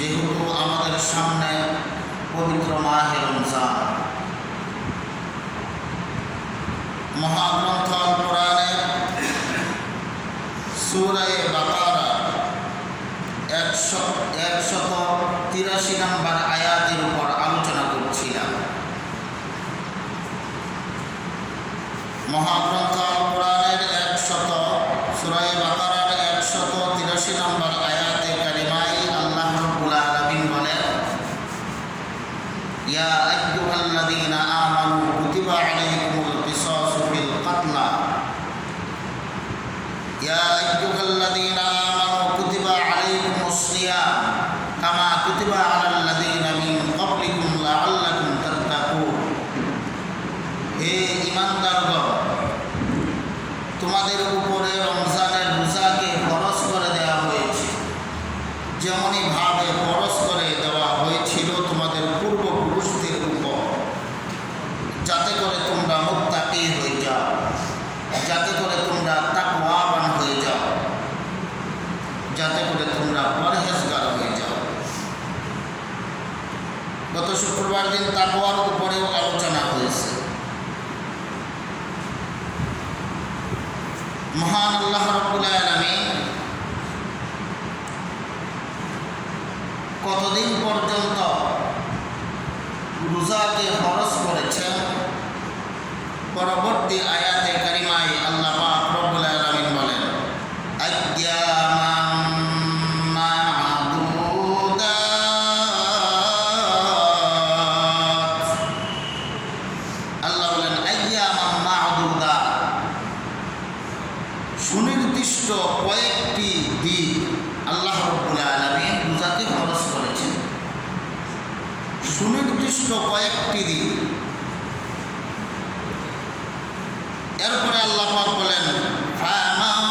যেহেতু আমাদের সামনে পবিত্র মাহে রমজান, মহাগ্রন্থ আল কোরআনের সূরা বাকারা 183 নম্বর আয়াতের উপর আলোচনা করছিলাম। মহাগ্রন্থ আল কোরআনের সূরা বাকারার 183 নম্বর আয়াতে কারিমায় আল্লাহ রাব্বুল আলামিন বলেন, ইয়া আইয়ুহাল্লাযীনা আমানু কুতিবা আলাইকুমুল কিসাসু ফিল কাতলা ইয়া আইয়ুহাল্লাযীনা আমানু কুতিবা আলাইকুমুস সিয়াম কামা কুতিবা আলাল্লাযীনা মিন ক্বাবলিকুম লাআল্লাকুম তাত্তাকুন। হে ঈমানদারগণ, তোমাদের উপরে রমজানের রোজাকে ফরজ করে দেওয়া হয়েছে, যেমনই ভাবে ফরজ করে দেওয়া হয়েছিল তোমাদের পূর্বপুরুষদের উপর, যাতে করে তোমরা মুত্তাকি হয়ে যাও, যাতে করে তোমরা তাকওয়াবান হয়ে যাও, যাতে করে তোমরা পরহেজগার হয়ে যাও। গত শুক্রবার দিন তাকওয়ার উপরেও আলোচনা হয়েছে। মহান আল্লাহ রাব্বুল আলামিন কতদিন পর্যন্ত রোজাকে ফরজ করেছেন, পরবর্তী আয়াতে কারিমায় আল্লাহ পাক রব্বুল আলামিন বলেন, আইয়ামাম মা'দুদাত। আল্লাহ বলেন আইয়ামাম মা'দুদাত, সুনির্দিষ্ট কয়েকটি দিন আল্লাহ রাব্বুল আলামিন রোজাকে ফরজ করেছেন। সুনির্দিষ্ট কয়েকটি দিন। এরপরে আল্লাহ পাক বলেন, ফামান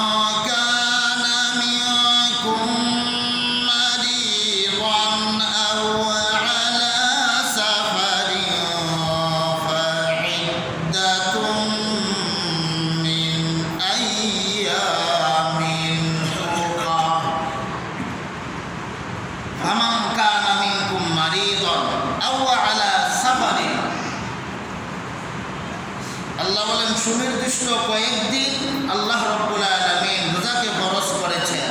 কানা মিনকুম মারিদান আও আলা সাফারিন ফাইদ্দাতুম মিন আইয়ামিন উখরা। ফামান কানা মিনকুম মারিদান আও আলা সাফারিন, আল্লাহ বলেন সুনির্দিষ্ট কয়েকদিন আল্লাহ রাব্বুল আলামিন রোজাকে ফরজ করেছেন।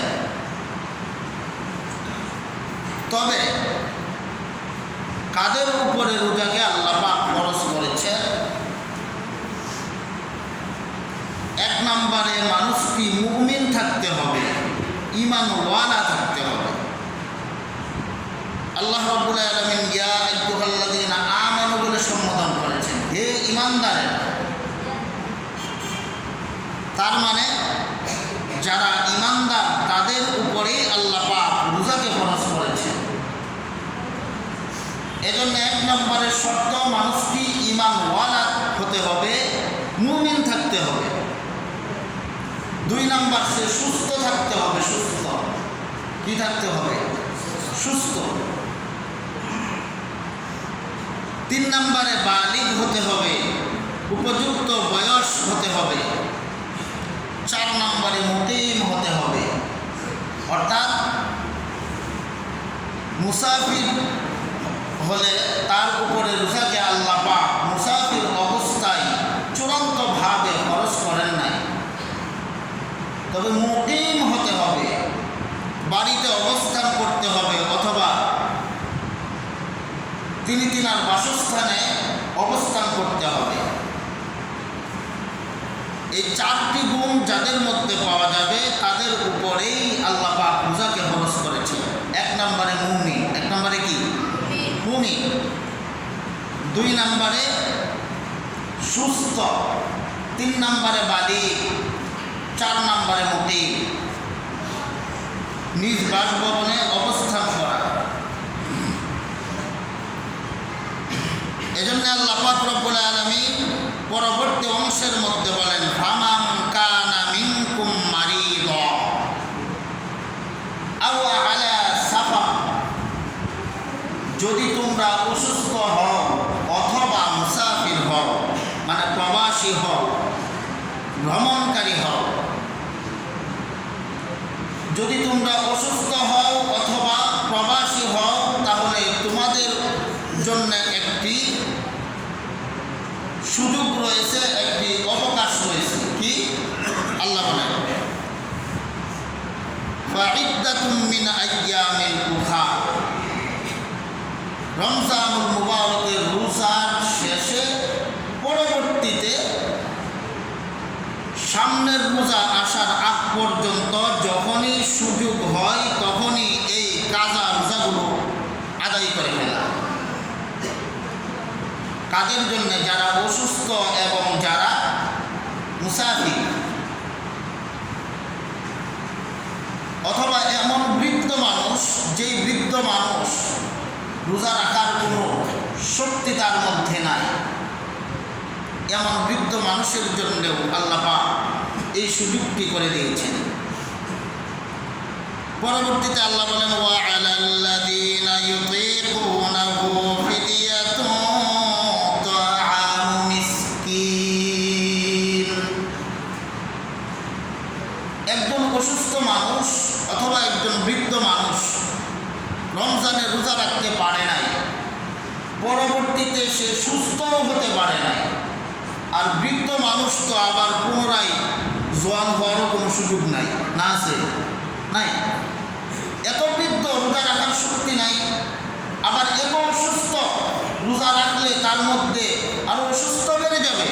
তবে কাদের উপরে রোজাকে আল্লাহ পাক ফরজ করেছেন? এক নম্বরে মানুষটি মুমিন থাকতে হবে, ঈমানওয়ালা থাকতে হবে। আল্লাহ রাব্বুল আলামিন ইয়া আইয়ুহাল্লাযীনা আমানু বলে সম্বোধন করেছেন, হে ঈমানদারেরা। তার মানে যারা ঈমানদার তাদের উপরেই আল্লাহ পাক রোজাকে ফরজ করেছেন। এজন্য এক নম্বরের শর্ত মানুষটি ঈমানওয়ালা হতে হবে, মুমিন থাকতে হবে। দুই নম্বর, সে সুস্থ থাকতে হবে। সুস্থ কি থাকতে হবে? সুস্থ। তিন নম্বরে বালিগ হতে হবে, উপযুক্ত বয়স হতে হবে। চার নম্বরে মুকিম হতে হবে, অর্থাৎ মুসাফির হলে তার উপরে রোজাকে আল্লাহ পাক মুসাফির অবস্থায় চূড়ান্তভাবে ফরজ করেন নাই। তবে মুকিম হতে হবে, বাড়িতে অবস্থান করতে হবে অথবা তিনি তিনার বাসস্থানে অবস্থান করতে হবে। এই চারটি গুণ যাদের মধ্যে পাওয়া যাবে তাদের উপরেই আল্লাহ পাক রোজাকে ফরজ করেছেন। এক নম্বরে মুমিন। এক নম্বরে কি? মুমিন। দুই নম্বরে সুস্থ। তিন নম্বরে বালিগ। চার নম্বরে মুকিম। নিজ বাসভবনে অবস্থান করা। এজন্য আল্লাহ পাক রব্বুল আলামিন পরবর্তী অংশের মধ্যে বলেন, ফামান কানা মিনকুম মারিদা আও আলা সাফার, যদি তোমরা অসুস্থ হও অথবা মুসাফির হও, মানে প্রবাসী হও, ভ্রমণকারী হও। যদি তোমরা অসুস্থ হও অথবা প্রবাসী হও জন্য একটি সুযোগ রয়েছে, একটি অবকাশ রয়েছে। কি? আল্লাহ বলেন ফাইদ্দাতুম মিন আইয়ামিল উখার, রমজানুল মুবারকের রোজার শেষে পরবর্তীতে সামনের রোজা আসার আগ পর্যন্ত যখনই সুযোগ হয় তখনই এই কাজা রোজাগুলো আদায় করে ফেলা। কাদের জন্য? যারা অসুস্থ এবং যারা মুসাফির, অথবা এমন বৃদ্ধ মানুষ, যেই বৃদ্ধ মানুষ রোজা রাখার কোনো শক্তি তার মধ্যে নাই, এমন বৃদ্ধ মানুষের জন্যও আল্লাহ পাক এই সুযোগটি করে দিয়েছেন। পরবর্তীতে আল্লাহ বলেন ওয়া আলাল্লাযীনা ইউতীকুনাহু ফিদিয়াতুন তাআমু মিসকিন। একজন অসুস্থ মানুষ অথবা একজন বৃদ্ধ মানুষ রমজানের রোজা রাখতে পারে নাই, পরবর্তীতে সে সুস্থও হতে পারে নাই, আর বৃদ্ধ মানুষ তো আবার পুনরায় জোয়ান হওয়ারও কোনো সুযোগ নাই, না আছে? নাই। এত বৃদ্ধ, রোজা রাখার শক্তি নাই, আবার এত অসুস্থ, রোজা রাখলে তার মধ্যে আরও অসুস্থ বেড়ে যাবে।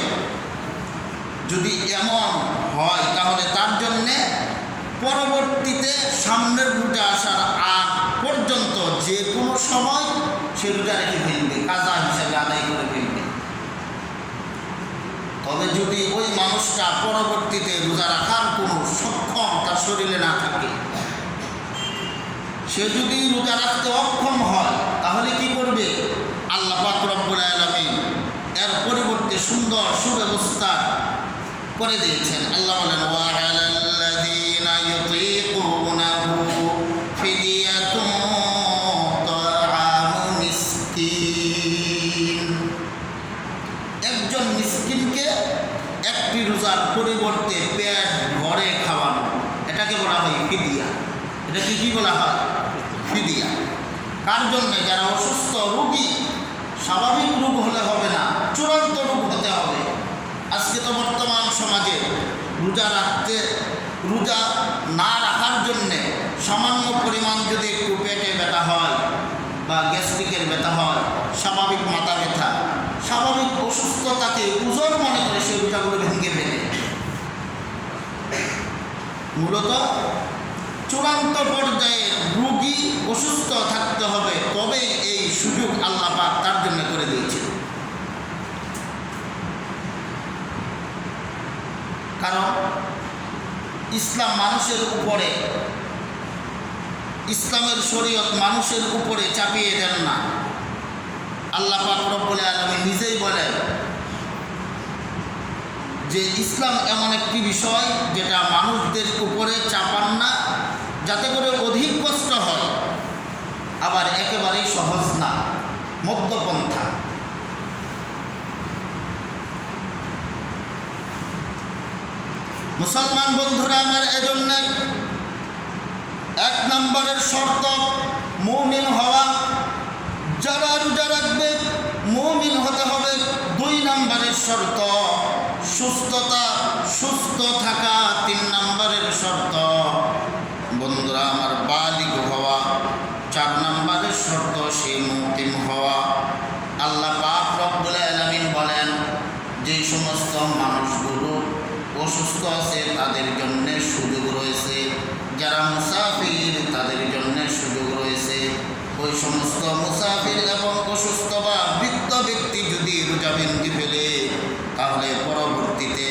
যদি এমন হয় তাহলে তার জন্যে পরবর্তীতে সামনের রোজা আসার আগ পর্যন্ত যে কোনো সময় সে রোজা রেখে ফেলবে, কাজা হিসাবে আদায় করে ফেলবে। তবে যদি ওই মানুষটা পরবর্তীতে রোজা রাখার কোনো সক্ষম তার শরীরে না থাকে, সে যদি রোজা রাখতে অক্ষম হয়, তাহলে কি করবে? আল্লাহ পাক রব্বুল আলামিন এর পরিবর্তে সুন্দর সুব্যবস্থা করে দিয়েছেন। আল্লাহ বলেন ওয়া আলাল্লাযীনা ইউতীকুনাহু ফিদিয়াতুন তাআমু মিসকিন। একজন মিসকিনকে একটি রোজার পরিবর্তে পেট ভরে খাওয়ানো, এটাকে বলা হয় ফিদিয়া। এটাকে কি বলা হয়? ফিদিয়া। কার জন্য? যারা অসুস্থ রোগী। স্বাভাবিক রোগ হলে হবে না, চূড়ান্ত রোগ হতে হবে। আজকে তো বর্তমান সমাজে রোজা না রাখার জন্যে সামান্য পরিমাণ যদি একটু পেটে ব্যথা হয় বা গ্যাস্ট্রিকের ব্যথা হয়, স্বাভাবিক মাথা ব্যথা, স্বাভাবিক অসুস্থতাকে উজর মনে করে সেই রোজাগুলো ভেঙে ফেলে। মূলত চূড়ান্ত পর্যায়ে রোগী অসুস্থ থাকতে হবে, তবে এই সুযোগ আল্লাহ পাক তার জন্য করে দিয়েছে। কারণ ইসলাম মানুষের উপরে, ইসলামের শরীয়ত মানুষের উপরে চাপিয়ে দেন না। আল্লাহ পাক রব্বুল আলামিন নিজেই বলেন যে ইসলাম এমন একটি বিষয় যেটা মানুষদের উপরে চাপান না, যাতে করে অধিক কষ্ট হয়, আবার একেবারেই সহজ না, মধ্যপন্থা। মুসলমান বন্ধুরা আমার, এজন্য 1 নম্বরের শর্ত মুমিন হওয়া। যারা রোজা রাখবে মুমিন হতে হবে। 2 নম্বরের শর্ত সুস্থতা, সুস্থ থাকা। 3 নম্বরের শর্ত বন্ধুরা আমার বালিগ হওয়া। 4 নম্বরের শর্ত সে মুকিম হওয়া। আল্লাহ পাক রব্বুল আলামিন বলেন যে সমস্ত মানুষগুলো অসুস্থ আছে তাদের জন্য সুযোগ রয়েছে, যারা মুসাফির তাদের জন্য সুযোগ রয়েছে। ওই সমস্ত মুসাফির এবং অসুস্থ বা বৃদ্ধ ব্যক্তি যদি রোজা ভেঙে ফেলে, তাহলে পরবর্তীতে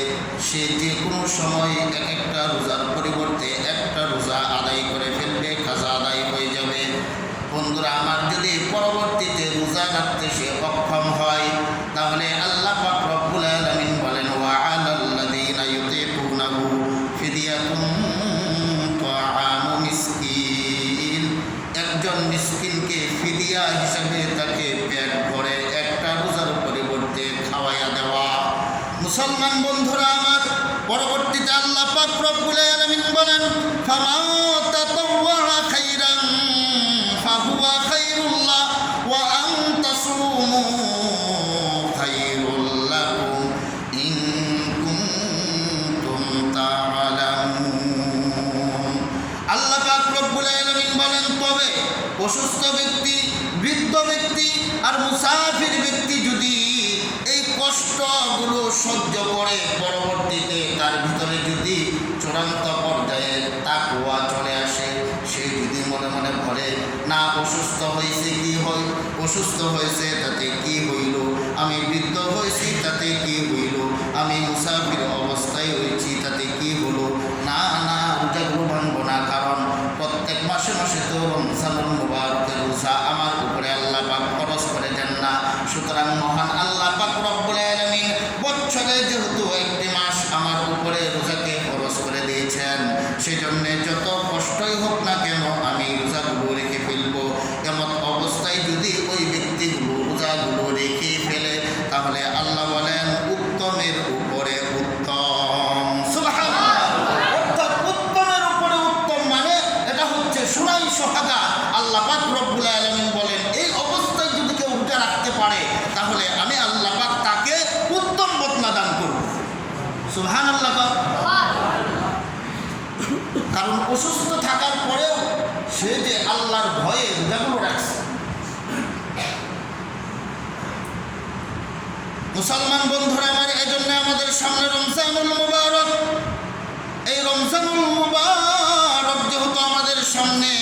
সে যে কোনো সময় একটা রোজার পরিবর্তে একটা রোজা আদায় করে ফেলবে, কাজা আদায় হয়ে যাবে। বন্ধুরা আমার, যদি পরবর্তীতে রোজা রাখতে সে অক্ষম হয়, তাহলে আল্লাহ পাক রব্বুল আলামিন বলেন ওয়া আলাল্লাযীনা ইউতীকুনাহু ফিদিয়াতুন তাআমু মিসকিন। একজন মিসকিনকে ফিদিয়া হিসাবে তাকে পেট ভরে একটা রোজার পরিবর্তে খাওয়াইয়া দেওয়া। মুসলমান বন্ধুরা আমার, পরবর্তীতে আল্লাহ পাক রব্বুল আলামিন বলেন ফামান তাতাওয়া খাইরান ফাহুয়া খাইরুল্লাহ ওয়া আন তাসুমু অসুস্থ ব্যক্তি, বৃদ্ধ ব্যক্তি আর মুসাফির ব্যক্তি যদি এই কষ্টগুলো সহ্য করে পরবর্তীতে তার ভিতরে যদি চূড়ান্ত পর্যায়ে তাকওয়া চলে আসে, সে যদি মনে মনে বলে না অসুস্থ হয়েছে কি হয়, অসুস্থ হয়েছে তাতে কি হইল, আমি বৃদ্ধ হয়েছি তাতে কি হইল, আমি মুসাফির অবস্থায় হয়েছি তাতে কি হলো, না না রোজাগুলো ভাঙবো না, কারণ প্রত্যেক মাসে মাসে তো রমজানুল মুবারকের রোজা আমার উপরে আল্লাহ পাক ফরজ করে দেন না। সুতরাং মহান আল্লাহ পাক রব্বুল আলামিন বছরে যেহেতু একটি মাস আমার উপরে রোজাকে ফরজ করে দিয়েছেন, সেই জন্য যত কষ্টই হোক না কেন আমি রোজাগুলো রেখে ফেলবো। এমন অবস্থায় যদি ওই ব্যক্তিগুলো রোজাগুলো রেখে ফেলে, তাহলে আল্লাহ বলেন উত্তমের উপরে উত্তম। সুবহানাল্লাহ। অর্থাৎ উত্তমের উপরে উত্তম মানে এটা হচ্ছে সুনাই সোহাগা। আল্লাহ পাক রব্বুল আলামিন বলেন এই অবস্থায় যদি কেউ রোজা রাখতে পারে, তাহলে আমি আল্লাহ পাক তাকে উত্তম বদলা দান করব। সুবহানাল্লাহ। কারণ অসুস্থ থাকার পরেও সে যে আল্লাহর ভয়ে রোজাগুলো রাখছে। মুসলমান বন্ধুরা আমার, এজন্য আমাদের সামনে রমজানুল মুবারক, এই রমজানুল মুবারক যেহেতু আমাদের সামনে,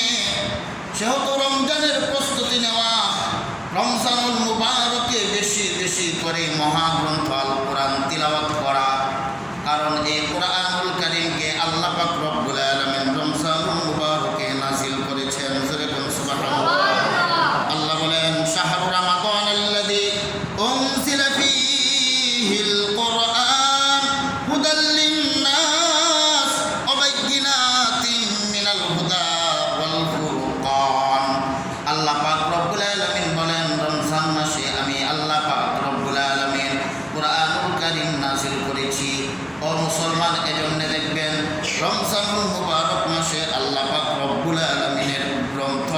সেহেতু রমজানের প্রস্তুতি নেওয়া, রমজানুল মুবারকে বেশি বেশি করে মহাগ্রন্থ আল কোরআন তিলাওয়াত করা। কারণ এই কোরআনুল কারীমকে আল্লাহ পাক রব্বুল আলামিন রমজানুল মুবারকে নাযিল করেছেন। সুবহানাল্লাহ। আল্লাহ বলেন শাহরু রমাদানাল্লাযী উনজিলা ফীহিল কুরআন হুদাল লিন-নাস ওয়া বাইয়িনাতিন মিনাল হুদা ওয়াল ফুরকান। আল্লাহ পাক রব্বুল আলামিন বলেন রমজান মাসে আমি আল্লাহ পাক রব্বুল আলামিন কোরআনুল কারীম নাযিল করেছি। ও মুসলমান, এজন্য দেখবেন রমজানুল মুবারক মাসে আল্লাহ পাক রব্বুল আলামিনের গ্রন্থ,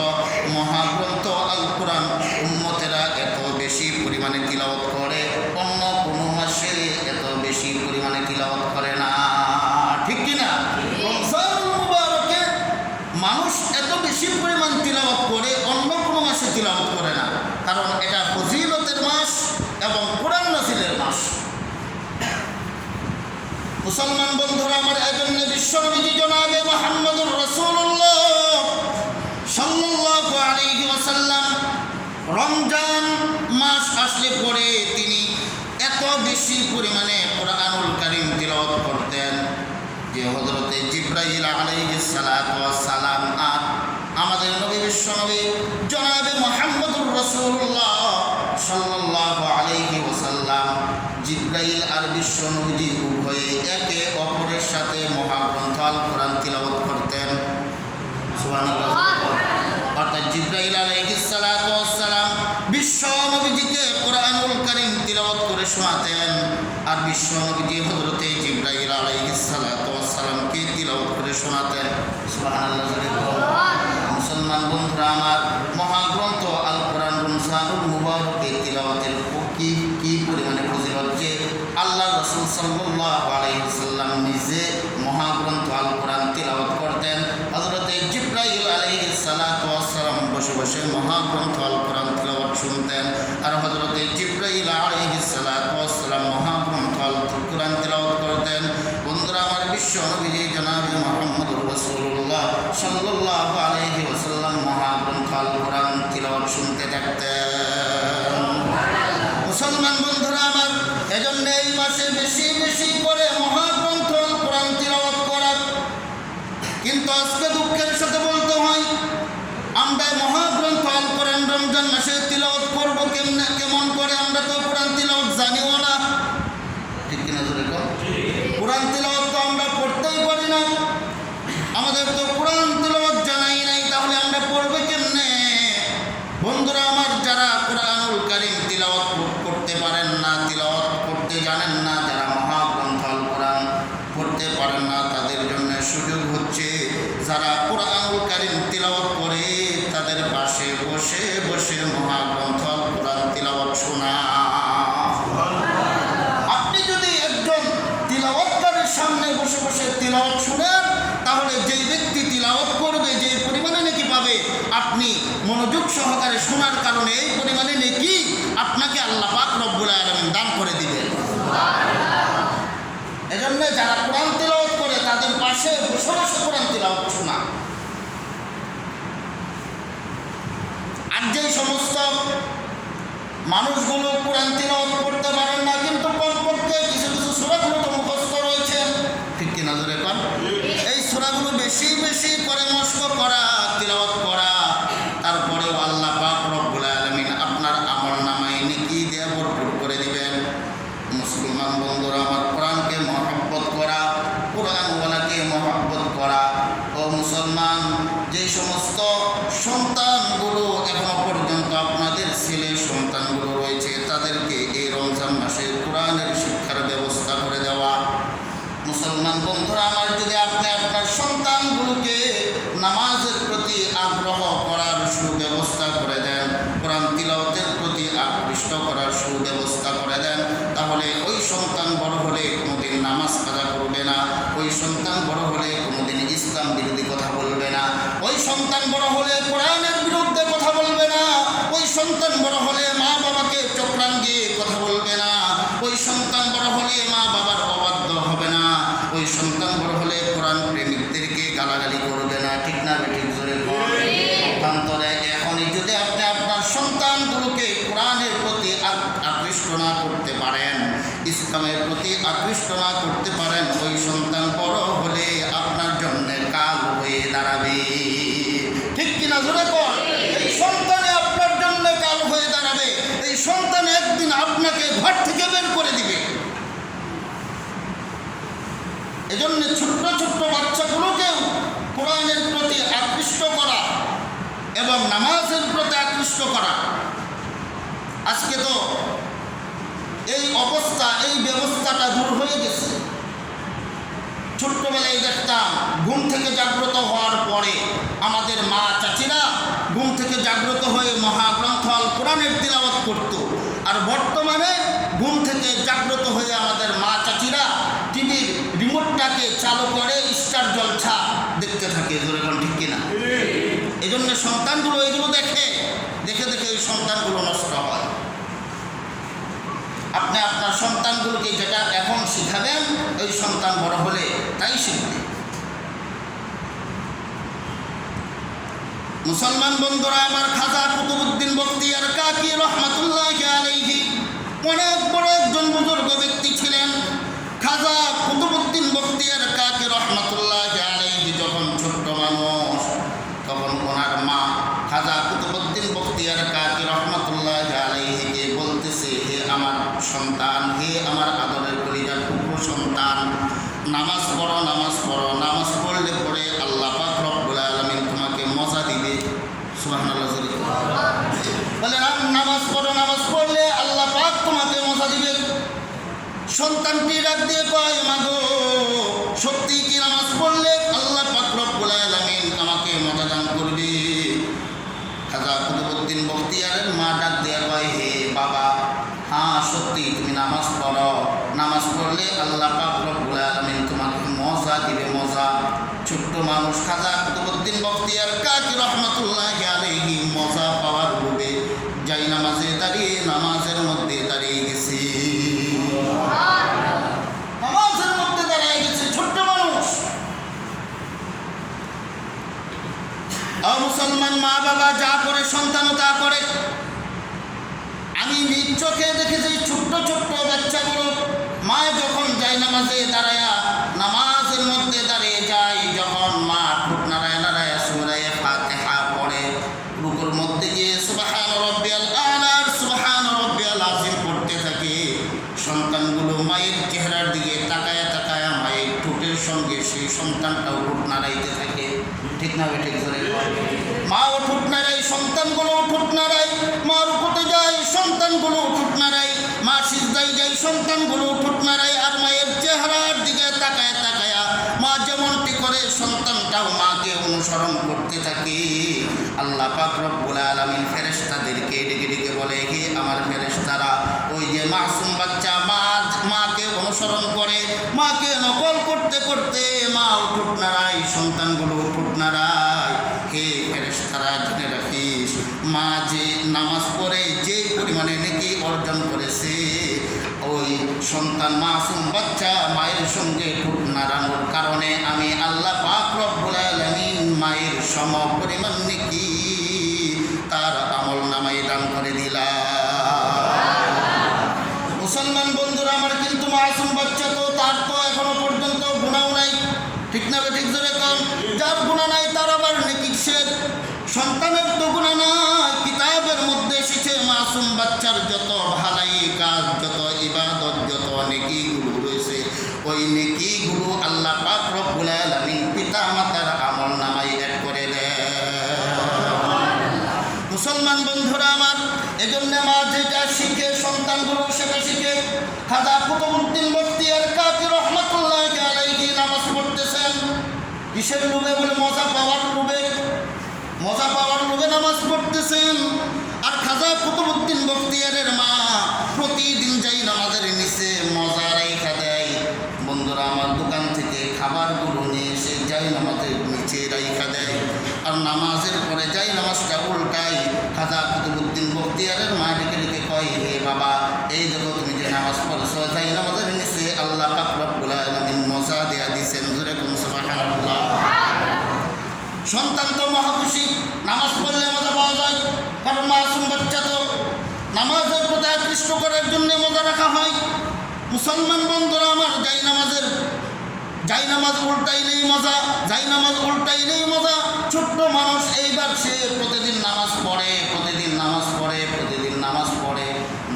মহাগ্রন্থ আল কোরআন উম্মতেরা এত বেশি পরিমাণে তিলাওয়াত করে, অন্য কোনো মাসে এত বেশি পরিমাণে তিলাওয়াত করে না। ঠিক কিনা? রমজানুল মুবারকে মানুষ এত বেশি পরিমাণ তিলাওয়াত করে, অন্য কোনো মাসে তিলাওয়াত করে না। কারণ এটা ফজিলতের মাস এবং কোরআন নাযিলের মাস। মুসলমান বন্ধুরা আমার, এজন্য বিশ্বনবী জনাবে মুহাম্মদুর রাসূলুল্লাহ সাল্লাল্লাহু আলাইহি ওয়াসাল্লাম রমজান মাস আসলে পরে তিনি এত বেশি পরিমাণে কোরআনুল কারীম তিলাওয়াত করতেন যে হযরতে জিবরাইল আলাইহিস সালাতু ওয়াস সালাম আর আমাদের নবী বিশ্বনবী জনাবে মুহাম্মদুর রাসূলুল্লাহ সাল্লাল্লাহু আলাইহি ওয়াসাল্লাম, জিবরাইল আর বিশ্বনবী উভয়ে একে অপরের সাথে মহাগ্রন্থ আল কোরআন তিলাওয়াত করতেন। সুবহানাল্লাহ। অর্থাৎ জিবরাইল আলাইহিস সালাতু ওয়াস সালাম বিশ্বনবীকে কোরআনুল কারীম তিলাওয়াত করে শোনাতেন, আর বিশ্বনবী হযরতে জিবরাইল আলাইহিস সালাতু ওয়াস সালামকে তিলাওয়াত করে শোনাতেন। সুবহানাল্লাহ। মুসলমান বন্ধুরা আমার, মহাগ্রন্থ আল কোরআন রমজানুল মুবারকে তিলাওয়াতের কি পরিমাণে ফজিলত যে আল্লাহ রাসূল সাল্লাল্লাহু আলাইহি ওয়াসাল্লাম নিজে মহাগ্রন্থ আল কোরআন তিলাওয়াত করতেন। হযরতে জিবরাইল আলাইহিস সালাতু ওয়াস সালাম বসে বসে মহাগ্রন্থ আল কোরআন তিলাওয়াত শুনতেন, আর হযরতে জিবরাইল আলাইহিস সালাতু ওয়াস সালাম মহাগ্রন্থ আল কোরআন তিলাওয়াত করতেন। বন্ধুরা আমার, বিশ্ব নবী জনাবে মুহাম্মদুর রাসূলুল্লাহ সাল্লাল্লাহু আলাইহি ওয়াসাল্লাম মহাগ্রন্থ আল কোরআন তিলাওয়াত শুনতে থাকতেন। মুসলমান বন্ধুরা আমার, এজন্য এই মাসে বেশি বেশি করে মহাগ্রন্থ আল কোরআন তিলাওয়াত করা। কিন্তু আজকে দুঃখের সাথে বলতে হয়, আমরা মহাগ্রন্থ আল কোরআন রমজান মাসে তিলাওয়াত করবো কেমন করে? আমরা তো কোরআন তিলাওয়াত জানিও না। ঠিক কিনা? জোরে কও। কোরআন তিলাওয়াত তো আমরা পড়তেই পারি না, আমাদের তো কোরআন তিলাওয়াত জানাই নাই, তাহলে আমরা পড়বে কেমনে? বন্ধুরা আমার, যারা কোরআনুল কারীম তিলাওয়াত করতে পারেন না, তিলাওয়াত করতে জানেন না, যারা মহাগ্রন্থ আল কোরআন পড়তে পারেন না, তাদের জন্য সুযোগ হচ্ছে যারা কোরআনুল কারীম তিলাওয়াত করে তাদের পাশে বসে বসে মহাগ্রন্থ আল কোরআন তিলাওয়াত শোনা। আপনি যদি একজন তিলাওয়াতকারীর সামনে বসে বসে তিলাওয়াত শুনেন, তাহলে যেই ব্যক্তি তিলাওয়াত করবে, যেই পরিমাণ পরিমাণে নেকি পাবে, আপনি মনোযোগ সহকারে শোনার কারণে এই পরিমাণে নেকি আপনাকে আল্লাহ পাক রব্বুল আলামিন দান করে দিবেন। এজন্য যারা কোরআন তিলাওয়াত করে তাদের পাশে বসে বসে কোরআন তিলাওয়াত শোনা। আর যে সমস্ত মানুষগুলো কোরআন তিলাওয়াত করতে পারেন না, কিন্তু কমপক্ষে কিছু কিছু সূরাগুলো তো মুখস্থ রয়েছে, ঠিক কি নজরে কর, এই সূরাগুলো বেশি বেশি করে মস্ক করা, তিলাওয়াত করা, তারপরেও আল্লাহ পাক রব্বুল আলামিন আপনার আমলনামায় নেকি দিয়ে ভরপুর করে দিবেন। মুসলমান বন্ধুরা আমার, কোরআনকে মহব্বত করা, কোরআনওয়ালাকে মহব্বত করা। ও মুসলমান, যে সমস্ত সন্তানগুলো এখনো পর্যন্ত আপনাদের ছেলে সন্তানগুলো রয়েছে, তাদেরকে এই রমজান মাসে কোরআনের শিক্ষার ব্যবস্থা করে দেওয়া। মুসলমান বন্ধুরা আমার, যদি আপনি আপনার সন্তানগুলোকে নামাজের প্রতি আগ্রহ করার সুব্যবস্থা করে দেন, কোরআন তিলাওয়াতের প্রতি আকৃষ্ট করার সুব্যবস্থা করে দেন, তাহলে ওই সন্তান বড় হলে কোনোদিন নামাজ কাজা করবে না, ওই সন্তান বড় হলে কোনোদিন ইসলাম বিরোধী কথা বলবে না, ওই সন্তান বড় হলে কোরআনের বিরুদ্ধে কথা বলবে না, ওই সন্তান বড় হলে মা বাবাকে চক্রাঙ্গে কথা বলবে না, ওই সন্তান বড় হলে মা বাবার অবাধ্য হবে না, ওই সন্তান বড় হলে কোরআন প্রেমিকদেরকে গালাগালি করবে না, ঠিক না বেঠিক জোরে অন্তরে। এখনই যদি আপনি আপনার সন্তানগুলোকে কোরআনের প্রতি আকৃষ্ট না করতে পারেন, ইসলামের প্রতি আকৃষ্ট না করতে পারেন, ওই সন্তান বড় হলে আপনার জন্য কাল হয়ে দাঁড়াবে, ঠিক কিনা জোরে কর। এই সন্তানে আপনার জন্য কাল হয়ে দাঁড়াবে, এই সন্তান একদিন আপনাকে ঘর থেকে বের করে দিবে। এজন্য ছোট্ট ছোট্ট বাচ্চাগুলোকেও কোরআনের প্রতি আকৃষ্ট করা এবং নামাজের প্রতি আকৃষ্ট করা। আজকে তো এই অবস্থা, এই ব্যবস্থাটা দূর হয়ে গেছে। ছোট্টবেলায় দেখতাম ঘুম থেকে জাগ্রত হওয়ার পরে আমাদের মা চাচিরা ঘুম থেকে জাগ্রত হয়ে মহাগ্রন্থ আল কোরআনের তিলাওয়াত করত। আর বর্তমানে ঘুম থেকে জাগ্রত হয়ে আমাদের মা চাচিরা টিভির রিমোটটাকে চালু করে স্টার জলসা দেখতে থাকে, জোরে কোন ঠিক কিনা। এই জন্য সন্তানগুলো এগুলো দেখে দেখে দেখে এই সন্তানগুলো নষ্ট হয়। আপনি আপনার সন্তানগুলোকে যেটা এখন শিখাবেন, ওই সন্তান বড় হলে তাই শিখবে। মুসলমান বন্ধুরা আমার, খাজা কুতুবউদ্দিন বখতিয়ার কাকি রহমাতুল্লাহি আলাইহি অনেক বড় একজন বুজুর্গ ব্যক্তি ছিলেন। খাজা কুতুবউদ্দিন বখতিয়ার কাকি রহমাতুল্লাহি আলাইহি যখন ছোট্ট মানুষ, তখন ওনার মা খাজা কুতুবউদ্দিন বখতিয়ার কাকি রহমাতুল্লাহি আলাইহিকে বলতেছে, হে আমার সন্তান, হে আমার আদরের কলিজার টুকরো সন্তান, নামাজ পড়ো, নামাজ পড়ো, নামাজ পড়লে পরে আল্লাহ পাক রব্বুল আলামিন তোমাকে মজা দিবে। সুবহানাল্লাহ। বলে নামাজ পড়ো, নামাজ পড়লে আল্লাহ পাক তোমাকে মজা দিবে। সন্তানটি ডাক দিয়ে কয়, মাগো সত্যি কি নামাজ পড়লে আল্লাহ পাক রব্বুল আলামিন আমাকে মজা দান করবে? খাজা কুতুবউদ্দিন বখতিয়ারের মা ডাক দিয়ে কয়, হে বাবা, হ্যাঁ সত্যি তুমি নামাজ পড়ো, নামাজ পড়লে আল্লাহ পাক রব্বুল আলামিন তোমাকে মজা দিবে, মজা। ছোট্ট মানুষ খাজা কুতুবউদ্দিন বখতিয়ার কাকি রহমাতুল্লাহি আলাইহি মজা পাওয়ার লোভে যাই নামাজে দাঁড়িয়ে নামাজের মধ্যে দাঁড়িয়ে গেছে, নামাজের মধ্যে দাঁড়িয়ে গেছে ছোট্ট মানুষ। মুসলমান মা বাবা যা করে সন্তানও তা করে। আমি নিজ চোখে দেখেছি ছোট্ট ছোট্ট বাচ্চাগুলো মা যখন যায় নামাজে দাঁড়ায়া, নামাজের মধ্যে দাঁড়িয়ে যায়, যখন মা ঠোঁট নাড়ায় নাড়ায় সূরা ফাতিহা পড়ে, রুকুর মধ্যে গিয়ে সুবহান রাব্বিয়াল আ'লা সুবহান রাব্বিয়াল আযীম পড়তে থাকে, সন্তানগুলো মায়ের চেহারার দিকে তাকায়া তাকায়া মায়ের ঠোঁটের সঙ্গে সেই সন্তানটাও ঠোঁট নাড়াইতে থাকে, ঠিক না বেঠিক জোরে। মাও ঠোঁট নাড়ায়, সন্তানগুলো ঠোঁট নাড়ায়, মা রুকুতে যায়, সন্তানগুলো ঠোঁট নাড়ায়, মা সিজদায় যায়, সন্তানগুলো ঠোঁট নাড়ায়। আর মায়ের চেহারার দিকে তাকায় তাকায়া মা যেমনটি করে সন্তানটাও মাকে অনুসরণ করতে থাকে। আল্লাহ পাক রব্বুল আলামিন ফেরেশতাদেরকে ডেকে ডেকে বলে, হে আমার ফেরেশতারা, ওই যে মাসুম বাচ্চা মাকে অনুসরণ করে, মাকে নকল করতে করতে মাও ঠোঁট নাড়ায়, সন্তানগুলো ঠোঁট নাড়ায়, হে রেখে ফেরেশতারা জেনে রাখিস, মা যে নামাজ পড়ে যে পরিমাণে নেকি অর্জন করেছে, ওই সন্তান মাসুম বাচ্চা মায়ের সঙ্গে ঠোঁট নাড়ানোর কারণে আমি আল্লাহ পাক রব্বুল আলামিন মায়ের সম পরিমাণ নেকি তার আমল নামায় দান করে দিলাম। মুসলমান বন্ধুরা আমার, কিন্তু মাসুম বাচ্চা তো তার তো এখনো পর্যন্ত গুনাহ নাই, ঠিক না? ঠিক জোরে কন। যার গুনাহ নাই তার আবার নেকি কিসের? সন্তানের তো গুনাহ নাই, কিতাবের মধ্যে এসেছে মাসুম বাচ্চার যত ভালাই কাজ, যত ইবাদত, যত নেকিগুলো রয়েছে, ওই নেকিগুলো আল্লাহ পাক রব্বুল আলামিন পিতা মাতার আমল নামায় অ্যাড করে দেয়। মুসলমান বন্ধুরা আমার, এজন্য মা যেটা শিখে সন্তানগুলো সেটা শিখে। খাজা কুতুবউদ্দিন বখতিয়ার কাকি রহমাতুল্লাহি আলাইহি নামাজ পড়তেছেন কিসের লোভে? বলে মজা পাওয়ার লোভে, মজা পাওয়ার লোভে নামাজ পড়তেছেন। আর খাজা কুতুবউদ্দিন বখতিয়ারের মা প্রতিদিন যাই নামাজের নিচে মজা রাইখা দেয়। বন্ধুরা আমার, দোকান থেকে খাবারগুলো নিয়ে এসে যাই নামাজের নিচে রাইখা দেয়, আর নামাজের পরে যাই নামাজটা উল্টাই। খাজা কুতুবউদ্দিন বখতিয়ারের মা ডেকে ডেকে কয়, হে বাবা, এই দেখো তুমি যে নামাজ পড়ছো, যাই নামাজের নিচে আল্লাহ পাক রব্বুল আলামিন মজা দেয়া দিয়েছেন। জোরে কোন সুবহানাল্লাহ। সন্তান তো মহাখুশি, নামাজ পড়লে মজা পাওয়া যায়, কারণ মাসুম বাচ্চা তো নামাজের প্রতি আকৃষ্ট করার জন্য মজা রাখা হয়। মুসলমান বন্ধুরা আমার, যাই নামাজ উল্টাইলেই মজা, যাই নামাজ উল্টাইলেই মজা। ছোট্ট মানুষ এইবার সে প্রতিদিন নামাজ পড়ে, প্রতিদিন নামাজ পড়ে, প্রতিদিন নামাজ পড়ে।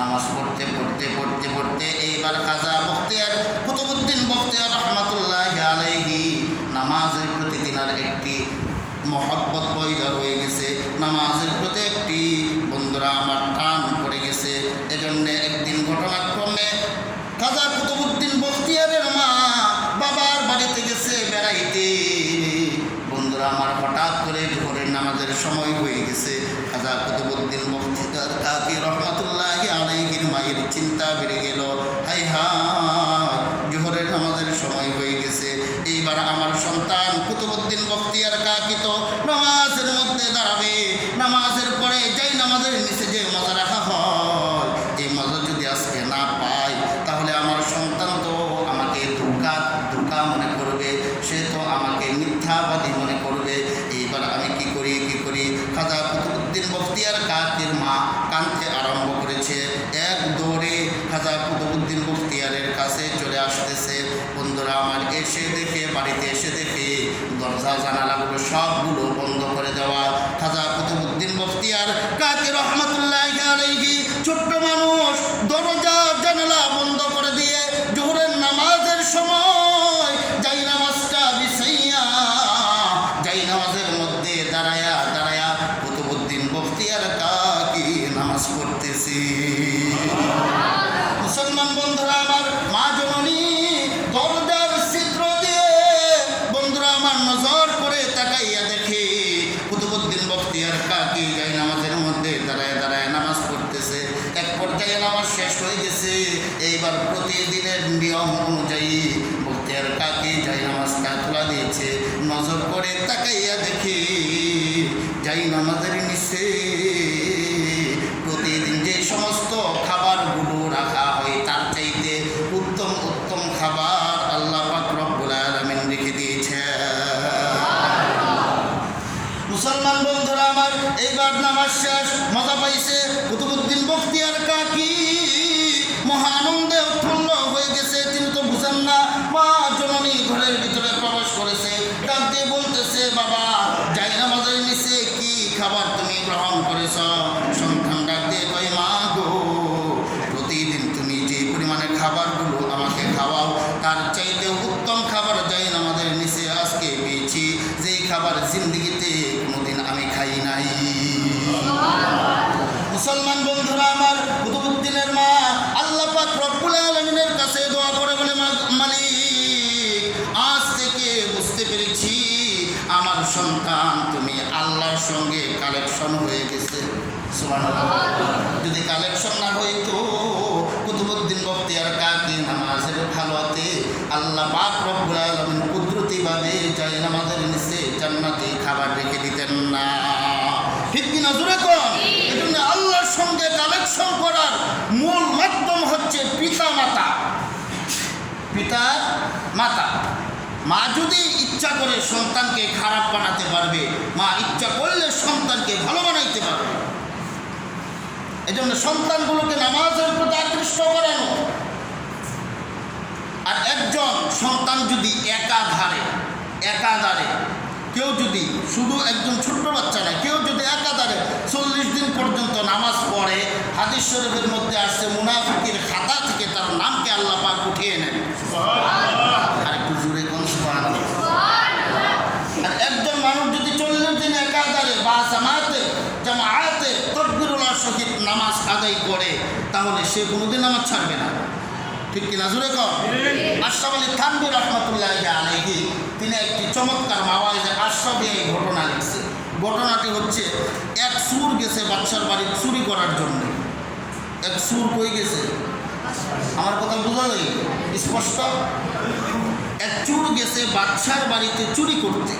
নামাজ পড়তে পড়তে পড়তে পড়তে এইবার খাজা বখতিয়ার কুতুবউদ্দিন বখতিয়ার রহমাতুল্লাহি আলাইহি নামাজের প্রতি তিনার একটি মহব্বত পয়দা হয়ে গেছে, নামাজের প্রতি একটি, বন্ধুরা আমার, টান পড়ে গেছে। এজন্য একদিন ঘটনাক্রমে খাজা কুতুবউদ্দিন বখতিয়ারের মা বাবার বাড়িতে গেছে বেড়াইতে। বন্ধুরা আমার, হঠাৎ করে জোহরের নামাজের সময় হয়ে গেছে। খাজা কুতুবউদ্দিন বখতিয়ার কাকি রহমাতুল্লাহি আলাইহির মায়ের চিন্তা বেড়ে গেল, হায় হায়, জোহরের নামাজের সময় হয়ে গেছে, এইবার আমার সন্তান কুতুবউদ্দিন বখতিয়ার কাকি তো নামাজের মধ্যে দাঁড়াবে, নামাজের পরে যাই নামাজের নিচে যে মজা রাখা হয়, এই মজা যদি আজকে না পাই, তাহলে আমার সন্তান তো আমাকে ধোঁকা মনে করবে, সে তো আমাকে মিথ্যাবাদী মনে করবে। এইবার আমি কি করি? খাজা কুতুবউদ্দিন বখতিয়ার কাকির মা কাঁদতে আরম্ভ করেছে। এক দৌড়ে খাজা কুতুবউদ্দিন বখতিয়ারের কাছে চলে আসতেছে। বন্ধুরা আমার, বাড়িতে এসে দেখে দরজা জানালাগুলো সবগুলো বন্ধ করে দেওয়া। খাজা কুতুবউদ্দিন বখতিয়ার কাকি রহমাতুল্লাহি আলাইহি ছোট্ট মানুষ, দরজা জানালা বন্ধ করে দিয়ে জোহরের নামাজের সময় যাই নামাজটা বিছাইয়া যাই নামাজের মধ্যে দাঁড়ায়া কুতুবউদ্দিন বখতিয়ার কাকি নামাজ পড়তেছি। মুসলমান বন্ধুরা আমার, মা জননী দরজার ছিদ্র দিয়ে বন্ধুরা আমার নজর করে তাকাইয়া দেখে কুতুবউদ্দিন বখতিয়ার কাকি যাই নামাজের মধ্যে দাঁড়ায় নামাজ পড়তেছে। এক পর্যায়ে নামাজ শেষ হয়ে গেছে। এইবার প্রতিদিনের নিয়ম অনুযায়ী বখতিয়ার কাকি যাই নামাজটা তুলা দিয়েছে। নজর করে তাকাইয়া দেখে যাই নামাজের নিচে প্রতিদিন যে সমস্ত খাবারগুলো রাখা হয় তার চাইতে উত্তম খাবার আল্লাহ পাক রব্বুল আলামিন রেখে দিয়েছে। মুসলমান বন্ধুরা আমার, এইবার নামাজ শেষ, মজা পাইছে কুতুবউদ্দিন বখতিয়ার কাকি, মহা আনন্দে উৎফুল্ল হয়ে গেছে। তিনি তো বুঝেন না, মা জননী ঘরের ভিতরে প্রবেশ করেছে, ডাক দিয়ে বলতেছে, বাবা, যাই নামাজের নিচে কি খাবার তুমি গ্রহণ করেছ? সন্তান ডাক দিয়ে কয়, মা গো, প্রতিদিন তুমি যে পরিমাণে খাবারগুলো আমাকে খাওয়াও তার চাইতে উত্তম খাবার যাই নামাজের নিচে আজকে পেয়েছি, যেই খাবার জিন্দিগিতে কোনোদিন আমি খাই নাই। মুসলমান বন্ধুরা আমার, কুতুবউদ্দিনের মা আল্লাহ পাক রব্বুল আলামিনের কাছে দোয়া করে বলে, মালিক, আজ থেকে বুঝতে পেরেছি আমার সন্তান তুমি আল্লাহর সঙ্গে কালেকশন হয়ে গেছে। সুবহানাল্লাহ। যদি কালেকশন না হইতো কুতুবউদ্দিন বখতিয়ার কাকি নামাজের হালতে আল্লাহ পাক রব্বুল আলামিন কুদরতি এইভাবে চাই আমাদের নিচে জান্নাতে খাবার রেখে দিতেন না। ঠিক কিনা জোরে কোন? এজন্য আল্লাহর সঙ্গে কানেকশন করার মূল মাধ্যম হচ্ছে পিতা মাতা। পিতা মাতা। মা যদি ইচ্ছা করে সন্তানকে খারাপ বানাতে পারবে, মা ইচ্ছা করলে সন্তানকে ভালো বানাইতে পারবে। এজন্য সন্তানগুলোকে নামাজের প্রতি আকৃষ্ট করানো। আর একজন সন্তান যদি একাধারে কেউ যদি, শুধু একজন ছোট্ট বাচ্চা না, কেউ যদি একাধারে 40 দিন পর্যন্ত নামাজ পড়ে, হাদিস শরীফের মধ্যে আসছে মুনাফিকের খাতা থেকে তার নামকে আল্লাহ পাক উঠিয়ে নেন। আর একটু জোরে কোন সুবহানাল্লাহ। আর একজন মানুষ যদি 40 দিন একাধারে বা জামাতে তাকবীরুল্লাহ সহিত নামাজ আদায় করে, তাহলে সে কোনোদিন নামাজ ছাড়বে না। ঠিক কিনা জোরে কর? আশরাফ আলী থানভী রহমতুল্লাহি আলাইহি তিনি একটি চমৎকার মাওয়াইজে আশরাফি এই ঘটনা লিখছে। ঘটনাটি হচ্ছে, এক সুর গেছে বাদশার বাড়ি চুরি করার জন্য। এক সুর কই গেছে? আমার কথা বোঝা যায় স্পষ্ট? এক চোর গেছে বাদশার বাড়িতে চুরি করতে।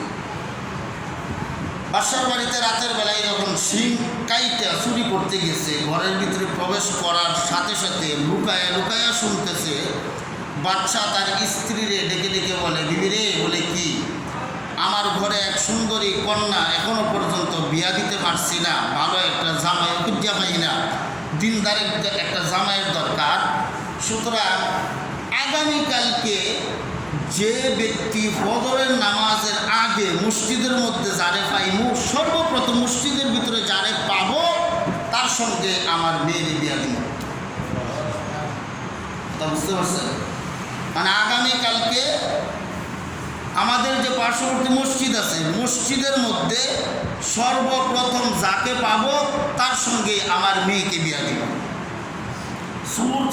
বাদশার বাড়িতে রাতের বেলায় যখন সিং কাইটা চুরি করতে গেছে, ঘরের ভিতরে প্রবেশ করার সাথে সাথে লুকায়া শুনতেছে বাদশা তার স্ত্রীরে ডেকে ডেকে বলে, বিবি রে, বলে কি, আমার ঘরে এক সুন্দরী কন্যা এখনো পর্যন্ত বিয়া দিতে পারছি না, ভালো একটা জামাই খুঁজা পাই না, দিনদার একটা জামাইয়ের দরকার। সুতরাং আগামীকালকে যে ব্যক্তি ফজরের নামাজের আগে মসজিদের মধ্যে যারে পাইমু, সর্বপ্রথম মসজিদের ভিতরে যারে পাবো তার সঙ্গে আমার মেয়ের বিয়া দিব। তা বুঝতে পারছেন? মানে আগামীকালকে আমাদের যে পার্শ্ববর্তী মসজিদ আছে, মসজিদের মধ্যে সর্বপ্রথম যাকে পাবো তার সঙ্গে আমার মেয়েকে বিয়া দিব।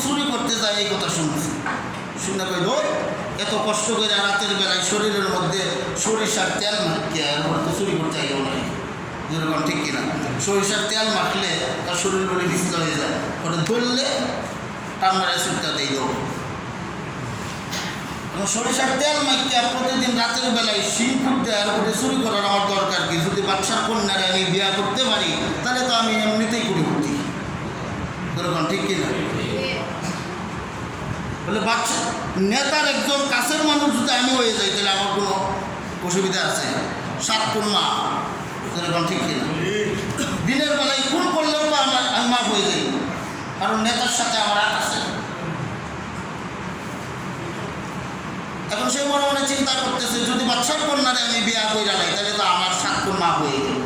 চুরি করতে যায় এই কথা শুনছি, শুনে কই ধর এত কষ্ট করে রাতের বেলায় শরীরের মধ্যে সরিষার তেল মাখিয়ে তো চুরি করতে যাইও না, যেরকম ঠিক কিনা? সরিষার তেল মাখলে তার শরীর বলে ভিজতে হয়ে যায়, ওটা ধরলে টান্ডারে চুরটা দিয়ে দেবো। সরিষার তেল মাখিয়ে প্রতিদিন রাতের বেলায় শিং করতে আর ওটা চুরি করার আমার দরকার কি? যদি বাচ্চার কন্যারে আমি বিয়া করতে পারি তাহলে তো আমি এমনিতেই করি করতে, যেরকম ঠিক কিনা? বলে বাচ্চা নেতার একজন কাছের মানুষ যদি আমি হয়ে যাই তাহলে আমার কোনো অসুবিধা আছে? 7 খুন মাফ, যেরকম ঠিক কিনা? দিনের বেলায় খুন করলেও তো আমি মাফ হয়ে যাই, কারণ নেতার সাথে আমার হাত আছে। এখন সে মনে মনে চিন্তা করতেছে, যদি বাচ্চার কন্যারে আমি বিয়া কইরা নাই তাহলে তো আমার 7 খুন মাফ হয়ে গেল।